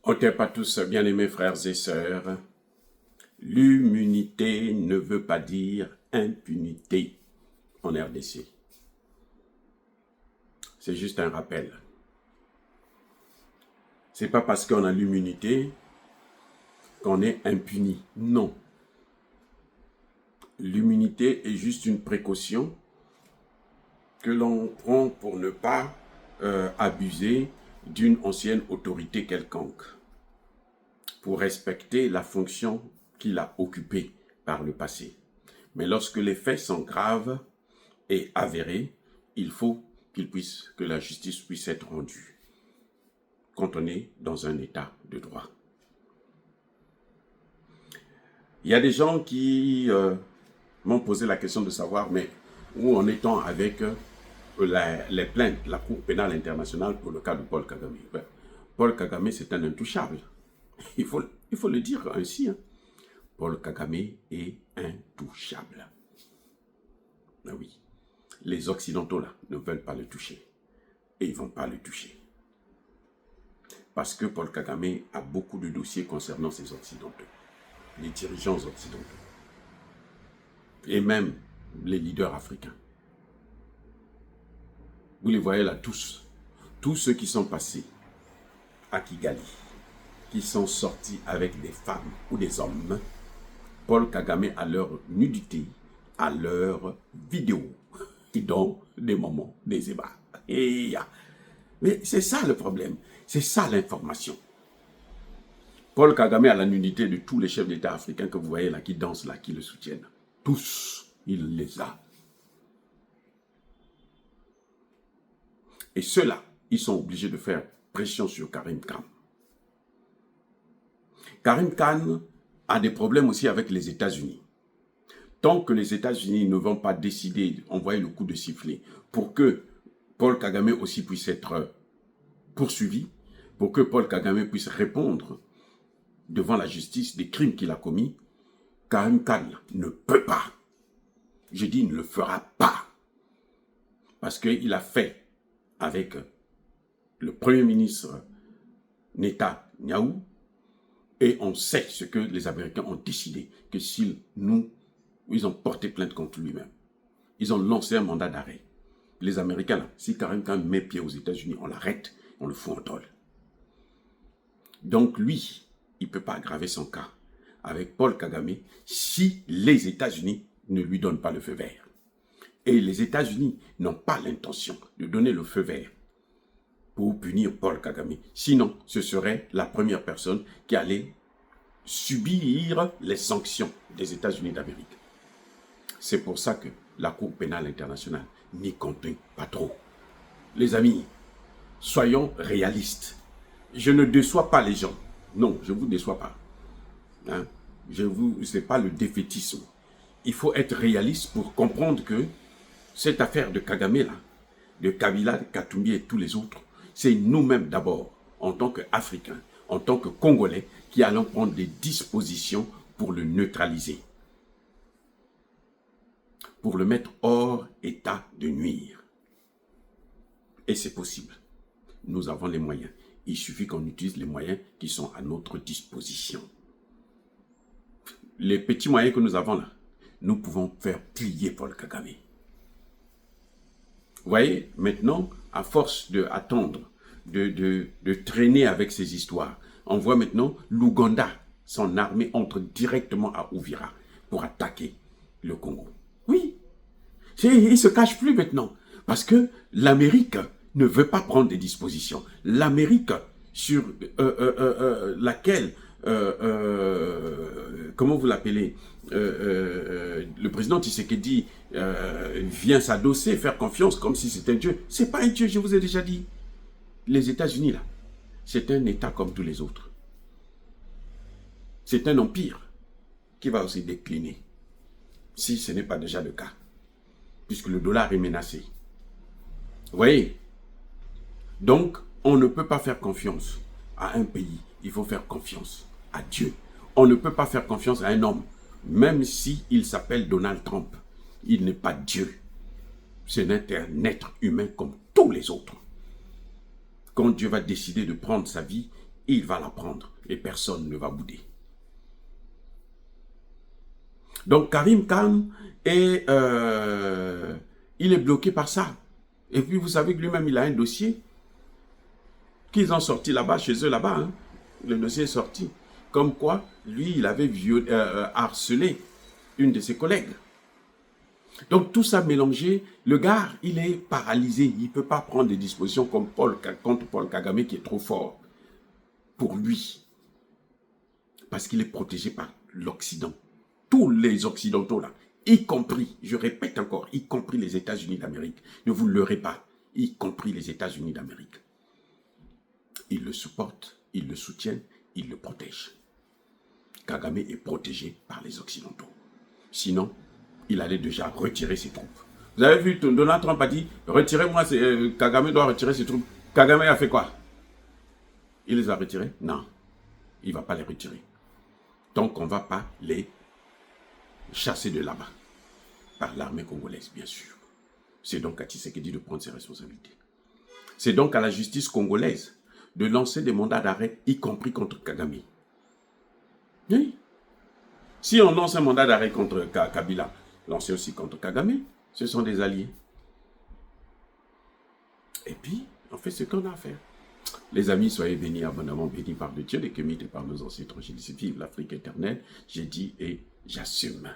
Ôtez pas tous, bien-aimés frères et sœurs, l'immunité ne veut pas dire impunité en RDC. C'est juste un rappel. C'est pas parce qu'on a l'immunité qu'on est impuni. Non. L'immunité est juste une précaution que l'on prend pour ne pas abuser d'une ancienne autorité quelconque, pour respecter la fonction qu'il a occupée par le passé. Mais lorsque les faits sont graves et avérés, il faut que la justice puisse être rendue quand on est dans un état de droit. Il y a des gens qui m'ont posé la question de savoir, mais où en est-on avec les plaintes de la Cour pénale internationale pour le cas de Paul Kagame? Paul Kagame, c'est un intouchable. Il faut le dire ainsi. Paul Kagame est intouchable. Ben oui. Les Occidentaux, là, ne veulent pas le toucher. Et ils ne vont pas le toucher. Parce que Paul Kagame a beaucoup de dossiers concernant ces Occidentaux. Les dirigeants occidentaux. Et même les leaders africains. Vous les voyez là tous. Tous ceux qui sont passés à Kigali, qui sont sortis avec des femmes ou des hommes, Paul Kagame a leur nudité, à leur vidéo, qui donnent des moments, des ébats. Mais c'est ça le problème, c'est ça l'information. Paul Kagame a la nudité de tous les chefs d'État africains que vous voyez là, qui dansent là, qui le soutiennent. Tous, il les a. Et ceux-là, ils sont obligés de faire pression sur Karim Khan. Karim Khan a des problèmes aussi avec les États-Unis. Tant que les États-Unis ne vont pas décider d'envoyer le coup de sifflet pour que Paul Kagame aussi puisse être poursuivi, pour que Paul Kagame puisse répondre devant la justice des crimes qu'il a commis, Karim Khan ne peut pas. Je dis, il ne le fera pas. Parce qu'il a fait avec le Premier ministre Netanyahou, et on sait ce que les Américains ont décidé, que ils ont porté plainte contre lui-même. Ils ont lancé un mandat d'arrêt. Les Américains, là, si Karim Khan met pied aux États-Unis, on l'arrête, on le fout en tôle. Donc lui, il ne peut pas aggraver son cas avec Paul Kagame si les États-Unis ne lui donnent pas le feu vert. Et les États-Unis n'ont pas l'intention de donner le feu vert pour punir Paul Kagame. Sinon, ce serait la première personne qui allait subir les sanctions des États-Unis d'Amérique. C'est pour ça que la Cour pénale internationale n'y compte pas trop. Les amis, soyons réalistes. Je ne déçois pas les gens. Non, je ne vous déçois pas. Ce n'est pas le défaitisme. Il faut être réaliste pour comprendre que cette affaire de Kagame, là, de Kabila, de Katumbi et tous les autres, c'est nous-mêmes d'abord, en tant qu'Africains, en tant que Congolais, qui allons prendre des dispositions pour le neutraliser. Pour le mettre hors état de nuire. Et c'est possible. Nous avons les moyens. Il suffit qu'on utilise les moyens qui sont à notre disposition. Les petits moyens que nous avons là, nous pouvons faire plier Paul Kagame. Vous voyez, maintenant, à force d'attendre, de traîner avec ces histoires, on voit maintenant l'Ouganda, son armée entre directement à Uvira pour attaquer le Congo. Oui, il ne se cache plus maintenant, parce que l'Amérique ne veut pas prendre des dispositions. L'Amérique sur laquelle, comment vous l'appelez, le président Tshisekedi vient s'adosser, faire confiance comme si c'était un Dieu. Ce n'est pas un Dieu, je vous ai déjà dit. Les États-Unis, là, c'est un État comme tous les autres. C'est un empire qui va aussi décliner, si ce n'est pas déjà le cas, puisque le dollar est menacé. Vous voyez? Donc, on ne peut pas faire confiance à un pays. Il faut faire confiance à Dieu. On ne peut pas faire confiance à un homme, même s'il s'appelle Donald Trump. Il n'est pas Dieu. C'est un être humain comme tous les autres. Quand Dieu va décider de prendre sa vie, il va la prendre et personne ne va bouder. Donc Karim Khan, il est bloqué par ça. Et puis vous savez que lui-même, il a un dossier qu'ils ont sorti là-bas, chez eux là-bas. Hein. Le dossier est sorti. Comme quoi, lui, il avait harcelé une de ses collègues. Donc tout ça mélangé, le gars, il est paralysé. Il ne peut pas prendre des dispositions comme contre Paul Kagame qui est trop fort pour lui. Parce qu'il est protégé par l'Occident. Tous les Occidentaux là, y compris, je répète encore, y compris les États-Unis d'Amérique, ne vous leurrez pas, y compris les États-Unis d'Amérique. Ils le supportent, ils le soutiennent, ils le protègent. Kagame est protégé par les Occidentaux. Sinon, il allait déjà retirer ses troupes. Vous avez vu, Donald Trump a dit, retirez-moi, Kagame doit retirer ses troupes. Kagame a fait quoi? Il les a retirés? Non, il ne va pas les retirer. Donc, on ne va pas les chasser de là-bas. Par l'armée congolaise, bien sûr. C'est donc à Tshisekedi de prendre ses responsabilités. C'est donc à la justice congolaise de lancer des mandats d'arrêt, y compris contre Kagame. Oui. Si on lance un mandat d'arrêt contre Kabila, lancez aussi contre Kagame. Ce sont des alliés. Et puis, on fait ce qu'on a à faire. Les amis, soyez bénis, abondamment bénis par le Dieu, et que mis par nos ancêtres. J'ai dit, vive l'Afrique éternelle. J'ai dit et j'assume.